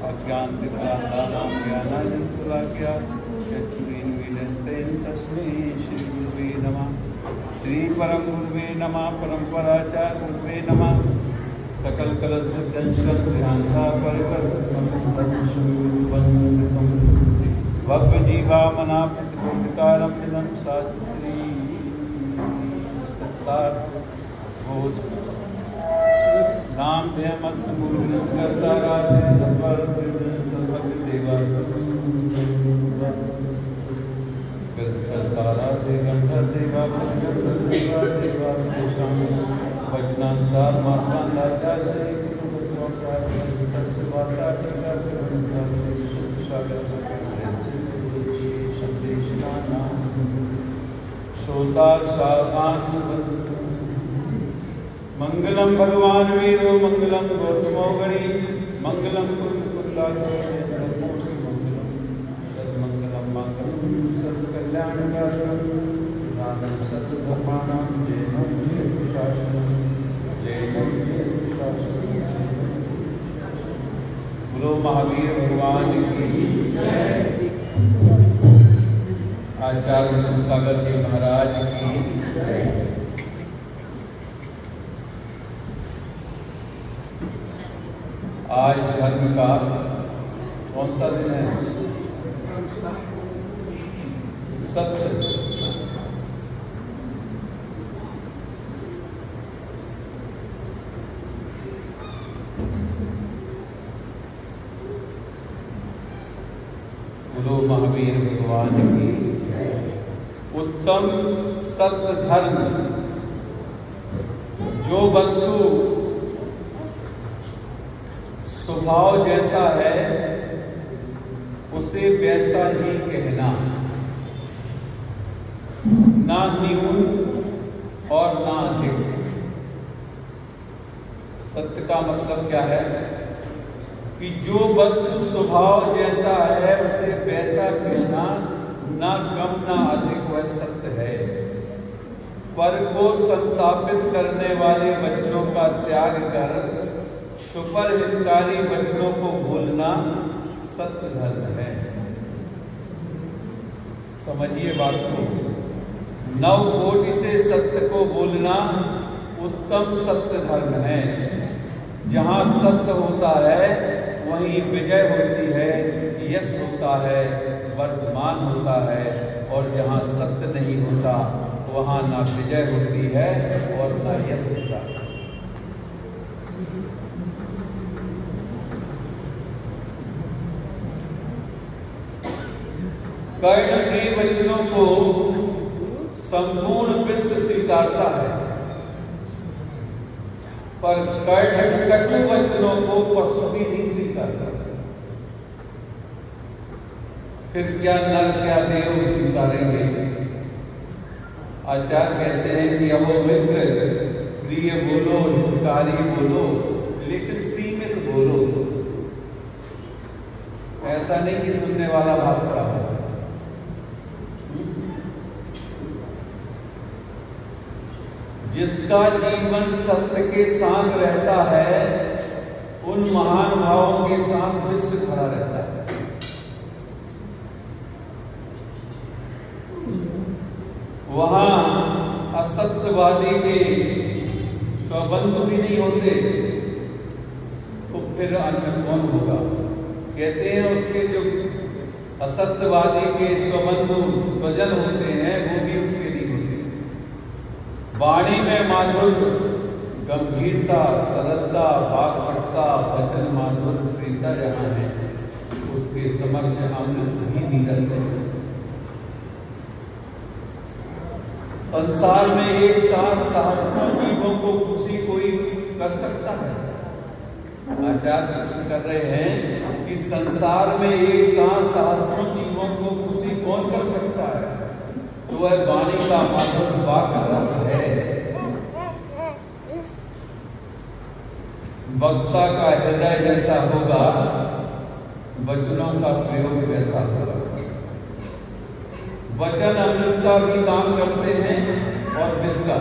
अज्ञानतिमिरान्धानां ज्ञानाञ्जनशलाकया चक्षुरुन्मीलितं तस्मै श्रीगुरुवे नमः। श्रीपरम गुरुवे नमः। परम्पराचार्य गुरुवे नमः। सकल कलशविध्वंसकं सिंहासा परिवर्तनं भव्य जीवामना प्रतिबोधकारं निधं शास्त्र श्री सत्तार बोध नाम ध्यमस्य मूर्तिकर्ता से सत्वर सर्वज्ञ देवा से गंधर्व देवा देवा देशाम वचनानुसार मासांदाचार से मंगलम भगवान वीरो मंगलम गौतमो गणी मंगलम सदमंगलम मंगलम सत्कल्याणकारकम नादम सत्धर्माणां जयम शासनम जयम बोलो महावीर भगवान की जय। आचार्य शिवसागर जी महाराज की जय। आज धर्म का कौन सा दिन है? सत्य। बोलो महावीर भगवान की उत्तम सत्य धर्म जो वस्तु स्वभाव जैसा है उसे वैसा ही कहना, ना न्यून और ना अधिक। सत्य का मतलब क्या है कि जो वस्तु स्वभाव जैसा है उसे वैसा कहना, ना कम ना अधिक, वह सत्य है। पर को संतापित करने वाले वचनों का त्याग कर सुपर हितकारी वचनों को बोलना सत्य धर्म है। समझिए बात को। 9 कोटि से सत्य को बोलना उत्तम सत्य धर्म है। जहां सत्य होता है वहीं विजय होती है, यश होता है, वर्तमान होता है। और जहां सत्य नहीं होता वहां ना विजय होती है और ना यश होता है। कर्ण के वचनों को संपूर्ण विश्व स्वीकारता है, पर कर्ण कटु वचनों को पशु भी नहीं स्वीकारता। फिर क्या नर क्या देव स्वीकारेंगे? आचार्य कहते हैं कि अहो मित्र, प्रिय बोलो, हितकारी बोलो, लेकिन सीमित बोलो। ऐसा नहीं कि सुनने वाला भाग खड़ा हो। जिसका जीवन सत्य के साथ रहता है उन महान भावों के साथ विश्व खड़ा रहता है। वहां असत्यवादी के स्वबंधु भी नहीं होते, तो फिर अन्य कौन होगा? कहते हैं उसके जो असत्यवादी के स्वबंधु स्वजन होते हैं वो भी उसके लिए होते हैं। वाणी में माधुर्य, गंभीरता, सरलता, वाक्पटुता, वचन माधुर्य, प्रीता जहां है उसके समक्ष अमृत ही नीरस है। संसार में एक साथ सहस्त्रों जीवों को खुशी कोई कर सकता है? आचार्य प्रश्न कर रहे हैं कि संसार में एक साथ सहस्त्रों जीवों को खुशी कौन कर सकता है? तो वह वाणी का माधुर्य वाक्य रस है। वक्ता का हृदय जैसा होगा वचनों का प्रयोग वैसा होगा। वचन अमृत का भी काम करते हैं और विष का।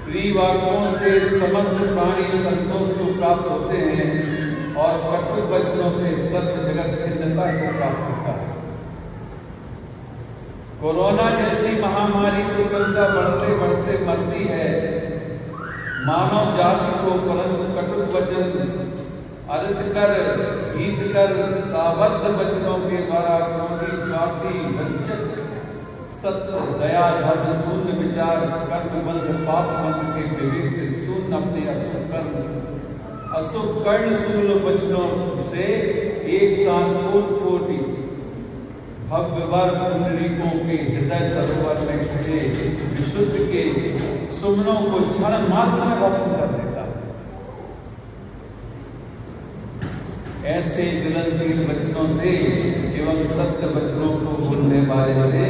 प्रिय वाक्यों से समस्त प्राणी संतोष को प्राप्त होते हैं और कटु वचनों से सर्व जगत खिन्नता को प्राप्त होता है। कोरोना जैसी महामारी तो क्रमशः बढ़ते बढ़ते मरती है मानव जाति को, परंतु कटु वचन अर्थ कर हित कर साबद्ध वचनों के द्वारा क्रोधी स्वार्थी वंचक सत्य दया धर्म शून्य विचार कर्म बंध पाप बंध के विवेक से शून्य अपने अशुभ कर्ण शूल वचनों से एक साथ कोटि भव्यवर पुंडरीकों के हृदय सरोवर में खड़े विशुद्ध के सुमनों को क्षण मात्र में भस्म कर देता है। ऐसे ज्वलनशील वचनों से एवं सत्य वचनों को बोलने वाले से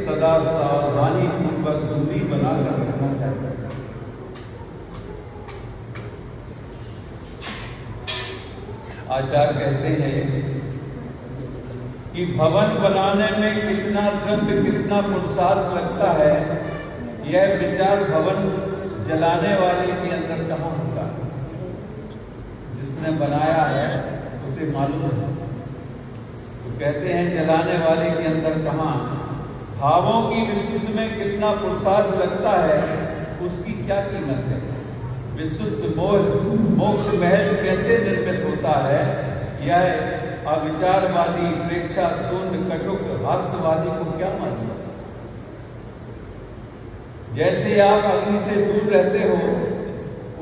सदा सावधानी पूर्वक दूरी बनाकर रखना चाहिए। आचार्य कहते हैं कि भवन बनाने में कितना द्रव्य कितना पुरुषार्थ लगता है, यह विचार भवन जलाने वाले के अंदर कहाँ होता है? जिसने बनाया है उसे मालूम है। तो कहते हैं जलाने वाले के अंदर कहाँ, भावों की विशुद्ध में कितना पुरुषार्थ लगता है, उसकी क्या कीमत है। विशुद्ध मोक्ष महल कैसे निर्मित होता है, यह अविचारवादी प्रेक्षा शून्य कटुक हास्यवादी को क्या मालूम। जैसे आप अग्नि से दूर रहते हो,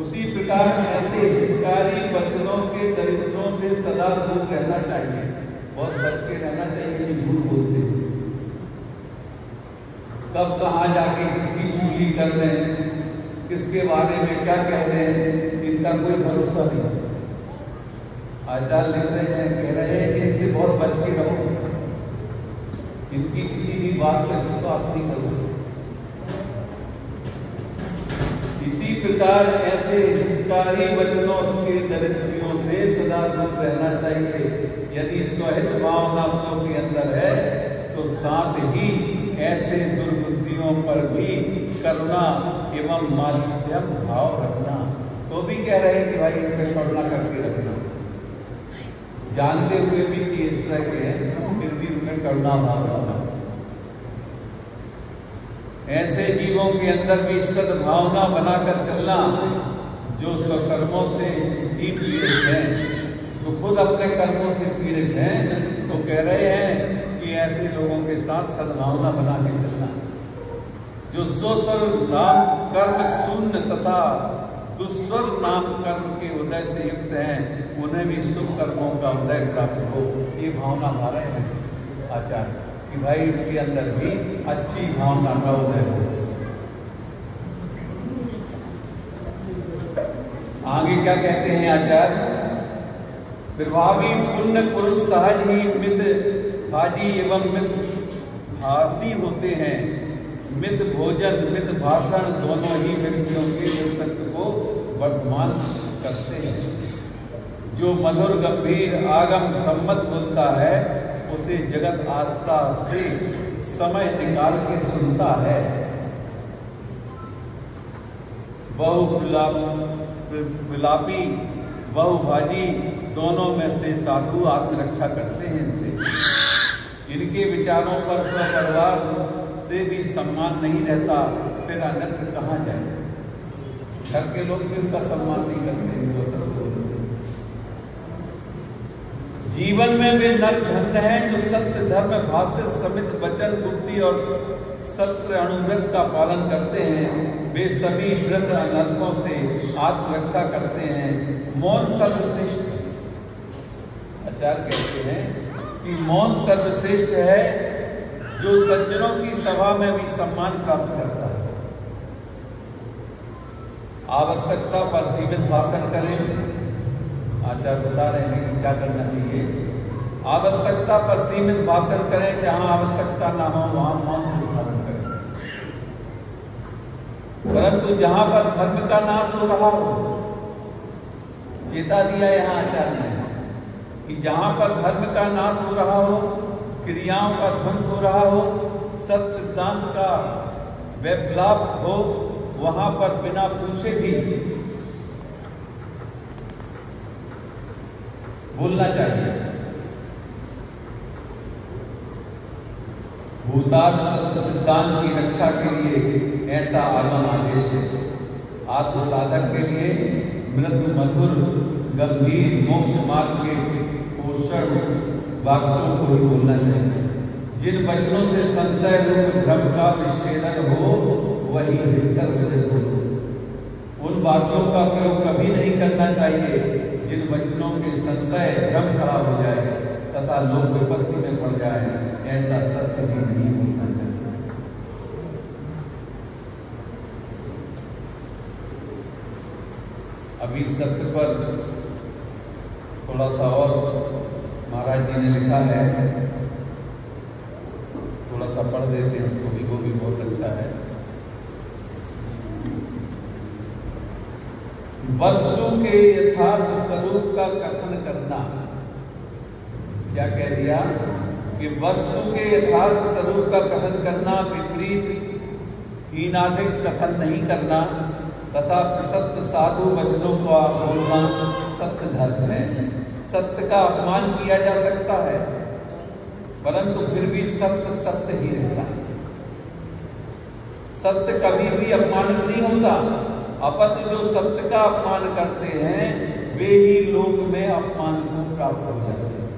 उसी प्रकार ऐसे हितकारी वचनों के दरिद्रों से सदा दूर रहना चाहिए। बहुत बच के रहना चाहिए कि झूठ बोलते, कब कहाँ जाके किसकी चुगली कर रहे हैं, किसके बारे में क्या कह रहे हैं, इनका कोई भरोसा नहीं। आचार्य लिख रहे हैं, कह रहे हैं कि इनसे बहुत बच के रहो, इनकी किसी भी बात पर विश्वास नहीं करो। इसी प्रकार ऐसे हितकारी वचनों के दरिद्रियों से सदा दूर रहना चाहिए। यदि स्वहित भावना सो के अंदर है तो साथ ही ऐसे दुर्बुद्धियों पर भी करुणा एवं माधुर्यम भाव रखना। तो भी कह रहे हैं कि भाई इन पर करुणा करके रखना, जानते हुए भी कि इस तरह के हैं, फिर भी उनमें करुणा भाव रखना। ऐसे जीवों के अंदर भी सद्भावना बनाकर चलना जो स्वकर्मों से ही पीड़ित हैं, जो खुद अपने कर्मों से पीड़ित हैं। तो कह रहे हैं कि ऐसे लोगों के साथ सद्भावना बना के चलना। जो स्वस्वर नाम कर्म शून्य तथा दुस्वर नाम कर्म के उदय से युक्त हैं, उन्हें भी शुभ कर्मों का उदय प्राप्त हो। ये भावना हमारे हैं आचार्य कि भाई उनके अंदर भी अच्छी भावना का उदय हो। आगे क्या कहते हैं आचार्य, प्रभावी पुण्य पुरुष सहज ही मित्र भाजी एवं मित्र भाषी होते हैं। मित्र भोजन मित्र भाषण दोनों ही व्यक्तियों के व्यक्तित्व को वर्धमान करते हैं। जो मधुर गंभीर आगम सम्मत बोलता है, उसे जगत आस्था से समय निकाल के सुनता है। बहु विलापी बहुभाजी दोनों में से साधु आत्मरक्षा करते हैं। इनसे इनके विचारों पर स्वपरिवार से भी सम्मान नहीं रहता, फिर अन्यत्र कहाँ जाए। घर के लोग भी उनका सम्मान नहीं करते। वो सब जीवन में वे नर धन्य हैं जो सत्य धर्म भाष्य समित वचन बुद्धि और सत्य अनुव्रत का पालन करते हैं। वे सभी व्रत अनर्थों से आत्मरक्षा करते हैं। मौन सर्वश्रेष्ठ, आचार्य कहते हैं कि मौन सर्वश्रेष्ठ है, जो सज्जनों की सभा में भी सम्मान प्राप्त करता है। आवश्यकता पर सीमित भाषण करें। आचार्य बता रहे हैं कि क्या करना चाहिए। आवश्यकता पर सीमित भाषण करें, जहां आवश्यकता ना हो वहां मौन धारण करें। परंतु जहां पर धर्म का नाश हो रहा हो, चेता दिया यहां आचार्य ने कि जहां पर धर्म का नाश हो रहा हो, क्रियाओं का ध्वंस हो रहा हो, सत सिद्धांत का वैप्लाव हो, वहां पर बिना पूछे भी बोलना चाहिए। भूतार्थ सत्य सिद्धांत की रक्षा के लिए ऐसा आगम आदेश है। आत्म साधक के लिए मृदु मधुर गंभीर मोक्ष मार्ग के पोषण वाक्यों को ही बोलना चाहिए। जिन वचनों से संशय रूप भ्रम का विच्छेदन हो वही हितकर वचन हो। उन वाक्यों का प्रयोग कभी नहीं करना चाहिए जिन वचनों के संशय भ्रम खड़ा हो जाए तथा लोग विपत्ति में पड़ जाए। ऐसा सत्य भी नहीं बोलना चाहिए। अभी सत्य पर थोड़ा सा और महाराज जी ने लिखा है, थोड़ा सा पढ़ देते हैं उसको भी, वो भी बहुत अच्छा है। वस्तु के यथार्थ स्वरूप का कथन करना। क्या कह दिया कि वस्तु के यथार्थ स्वरूप का कथन करना, विपरीत हीनाधिक कथन नहीं करना तथा प्रसक्त साधु वचनों का बोलना सत्य धर्म है। सत्य का अपमान किया जा सकता है परंतु फिर भी सत्य सत्य ही रहता है। सत्य कभी भी अपमानित नहीं होता, अपितु जो सत्य का अपमान करते हैं वे ही लोक में अपमान को प्राप्त हो जाते हैं।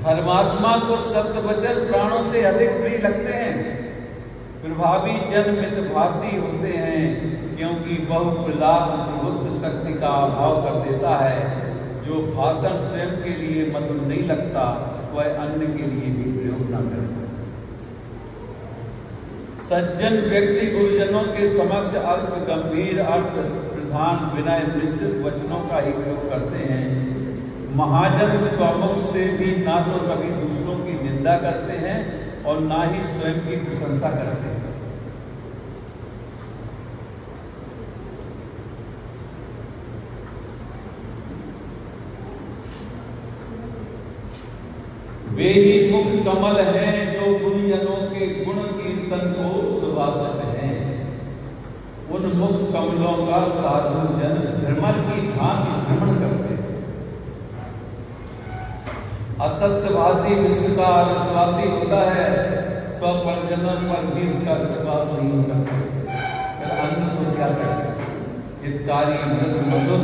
धर्मात्मा को सत्य वचन प्राणों से अधिक प्रिय लगते हैं। प्रभावी जन मितभाषी होते हैं क्योंकि बहुप्रलाप प्रबुद्ध शक्ति का अभाव कर देता है। जो भाषण स्वयं के लिए मधुर नहीं लगता वह अन्य के लिए भी प्रयोग न करे। सज्जन व्यक्ति गुरुजनों के समक्ष अल्प गंभीर अर्थ प्रधान विनय मिश्रित वचनों का ही प्रयोग करते हैं। महाजन स्वमुख से भी ना तो कभी दूसरों की निंदा करते हैं और ना ही स्वयं की प्रशंसा करते हैं। वे ही मुख कमल हैं जो गुरुजनों के गुण कीर्तन को सुभाषित हैं। उन मुख कमलों का साधु जन भ्रमर की भांति भ्रमण करते हैं। असत्यभाषी विश्व का विश्वासी होता है, स्वपरिजनों पर भी उसका विश्वास नहीं करता। फिर अन्य को क्या करते? हितकारी मृदु मधुर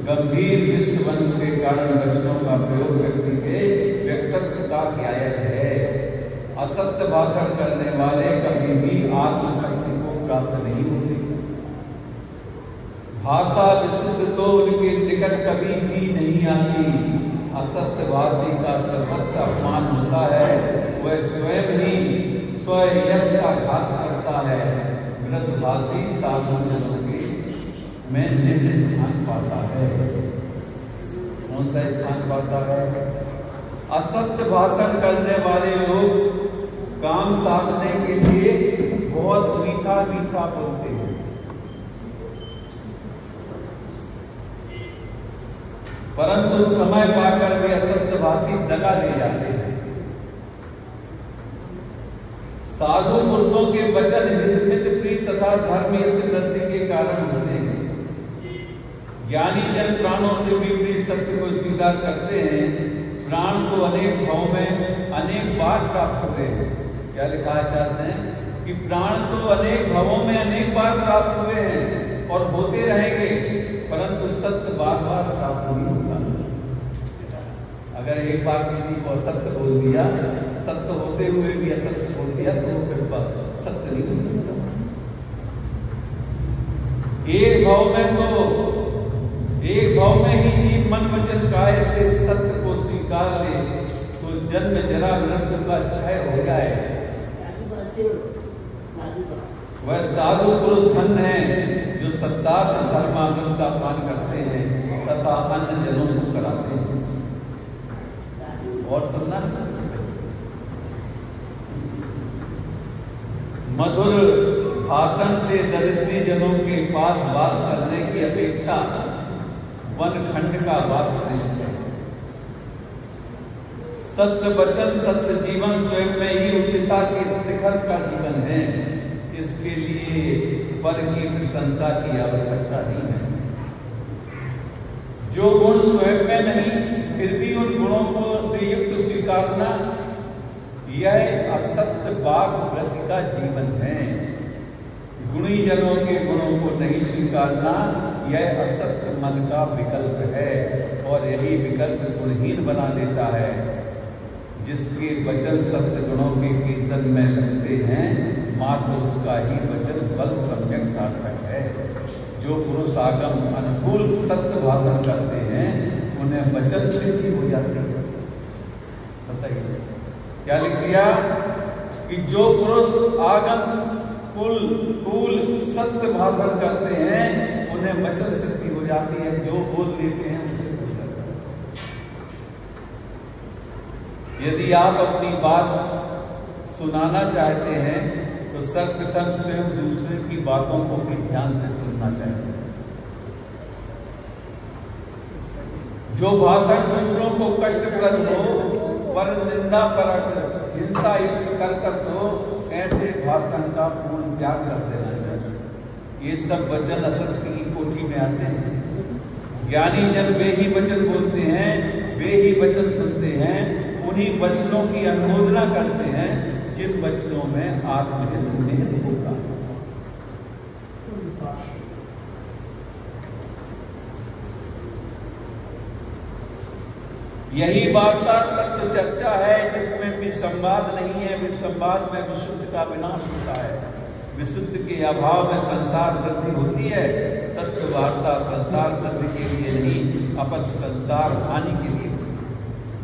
गंभीर विश्वबंधु के कारण वचनों का प्रयोग व्यक्ति के व्यक्तित्व का न्यायक है। असत्य भाषण करने वाले कभी भी आत्मशक्ति को प्राप्त नहीं होते। भाषा विशुद्ध तो उनके निकट कभी भी नहीं आती। असत्यभाषी का सर्वस्व अपमान होता है, वह स्वयं ही स्वयश का घात करता है। मृदभाषी साधु जनों के में निम्न स्थान पाता है। कौन सा स्थान पाता है? असत्य भाषण करने वाले लोग काम साधने के लिए बहुत मीठा मीठा बोलते हैं, परंतु समय पाकर वे असत्यभाषी दगा ले जाते हैं। साधु पुरुषों के वचन हित प्रिय तथा धर्मीय सिद्धि के कारण होते हैं। ज्ञानी जन प्राणों से विपरीत सत्य को स्वीकार करते हैं। प्राण को अनेक भाव में अनेक बार प्राप्त हुए। क्या लिखा चाहते हैं कि प्राण तो अनेक भावों में अनेक बार प्राप्त हुए हैं और होते रहेंगे, परंतु सत्य बार बार प्राप्त नहीं होता। अगर एक बार किसी को असत्य बोल दिया, सत्य होते हुए भी असत्य बोल दिया तो फिर सत्य नहीं हो सकता। एक भाव में ही जीव मन वचन काय से सत्य को स्वीकार ले तो जन्म जरा मृत्यु का क्षय हो जाए। वह साधु पुरुष धन्य है जो सत्यार्थ धर्मामृत का पान करते हैं तथा अन्य जनों को कराते हैं। और सुनना मधुर भाषण से दरिद्री जनों के पास वास करने की अपेक्षा वनखंड का वास श्रेष्ठ है। सत्य वचन सत्य जीवन स्वयं में ही उच्चता के शिखर का जीवन है। इसके लिए पर की प्रशंसा की आवश्यकता नहीं है। जो गुण स्वयं में नहीं फिर भी उन गुणों को से युक्त स्वीकारना, यह असत्य वाग वृत्ति का जीवन है। गुणी जनों के गुणों को नहीं स्वीकारना यह असत्य मन का विकल्प है, और यही विकल्प गुणहीन बना देता है। जिसके वचन सत्य गुणों के कीर्तन में लगते हैं, मात्र उसका ही वचन बल सम्यक सार्थक है। जो पुरुष आगम अनुकूल सत्य भाषण करते हैं, उन्हें वचन सिद्धि हो जाती है। बताइए क्या लिख दिया कि जो पुरुष आगम कुल सत्य भाषण करते हैं, उन्हें वचन सिद्धि हो जाती है। जो बोल लेते हैं उनसे हो जाता है। यदि आप अपनी बात सुनाना चाहते हैं तो सर्वप्रथम स्वयं दूसरे की बातों को भी ध्यान से सुनना चाहिए। जो भाषण दूसरों को कष्टप्रद हो, पर निंदा परक, हिंसा युक्त कर्कश हो, ऐसे भाषण का पूर्ण त्याग कर देना चाहिए। ये सब वचन असत्य की कोटि में आते हैं। ज्ञानी जन वे ही वचन बोलते हैं, वे ही वचन सुनते हैं, उन्हीं वचनों की अनुमोदना करते हैं जिन वचनों में आत्महित निहित होता है। यही वार्ता तत्व चर्चा है जिसमें विसंवाद नहीं है। विसंवाद में विशुद्ध का विनाश होता है। विशुद्ध के अभाव में संसार वृद्धि होती है। तत्व वार्ता संसार वृद्धि के लिए नहीं, अपन संसार हानि के लिए।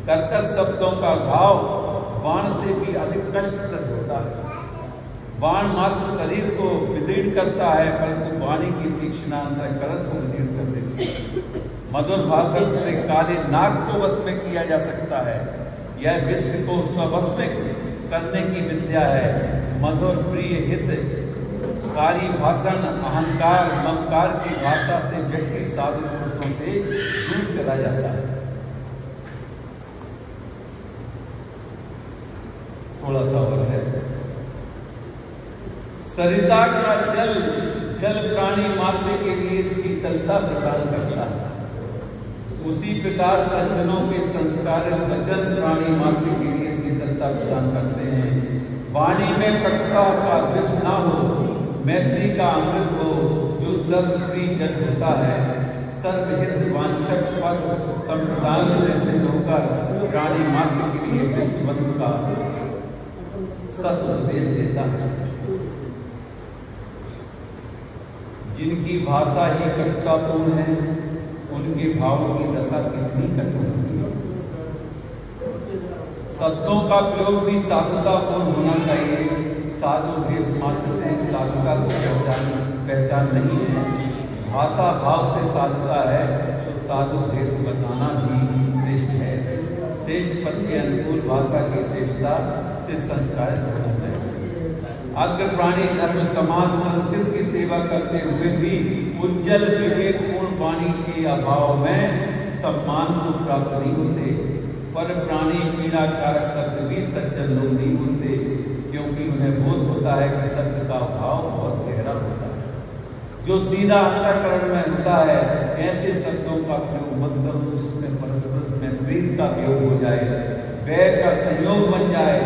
कर्कश शब्दों का घाव बाण से भी अधिक कष्टप्रद होता है। बाण मात्र शरीर को विदीर्ण करता है, परंतु वाणी की तीक्ष्णता अंतःकरण को विदीर्ण कर देती है। मधुर भाषण से काले नाग को वश में किया जा सकता है। यह विश्व को स्ववश में करने की विद्या है। मधुर प्रिय हितकारी भाषण अहंकार ममकार की भाषा से व्यक्ति साधु पुरुषों से दूर चला जाता है। थोड़ा सा और है। सरिता का जल प्राणी मात्र के लिए शीतलता प्रदान करता है। उसी प्रकार सज्जनों के संस्कार वचन प्राणी मात्र के लिए शीतलता प्रदान करते हैं। वाणी में कटुता का विष न हो, मैत्री का अमृत हो, जो सर्वप्रिय जन होता है। सर्वहित वांछक पद संप्रदान से भिन्न होकर प्राणी मात्र के लिए विश्वबंधु का सदुपदेश देता है। जिनकी भाषा ही कटुतापूर्ण है, उनके भावों की दशा कितनी कठोर होती है। शब्दों का प्रयोग भी साधुतापूर्ण होना चाहिए। साधु भेष मात्र से साधुता को पहचान नहीं है। भाषा भाव से साधुता है तो साधु भेष बताना भी श्रेष्ठ है। श्रेष्ठ पद के अनुकूल भाषा की श्रेष्ठता से संस्कारित होना चाहिए। अग्र प्राणी धर्म समाज संस्कृत की सेवा करते हुए भी उज्जवल विवेकपूर्ण वाणी के अभाव में सम्मान को प्राप्त नहीं होते। पर प्राणी पीड़ा कारक शब्द भी सज्जन लोग नहीं होते, क्योंकि उन्हें बोध होता है कि सत्य का भाव बहुत गहरा होता है, जो सीधा अंतःकरण में होता है। ऐसे शब्दों का प्रयोग मत करो जिसमें परस्पर में प्रीत का वियोग हो जाए, वैर का संयोग बन जाए।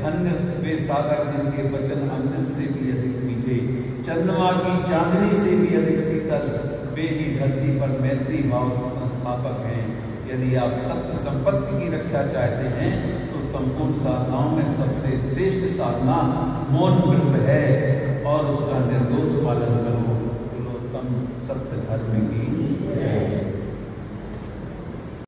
धन्य वे साधक जिनके वचन अमृत से भी अधिक मीठे, चंद्रमा की चांदनी से भी अधिक शीतल, वे ही धरती पर मैत्री भाव संस्थापक हैं। यदि आप सत्य संपत्ति की रक्षा चाहते हैं तो संपूर्ण साधनाओं में सबसे श्रेष्ठ साधना मौन व्रत है, और उसका निर्दोष पालन करो। उत्तम सत्य धर्म की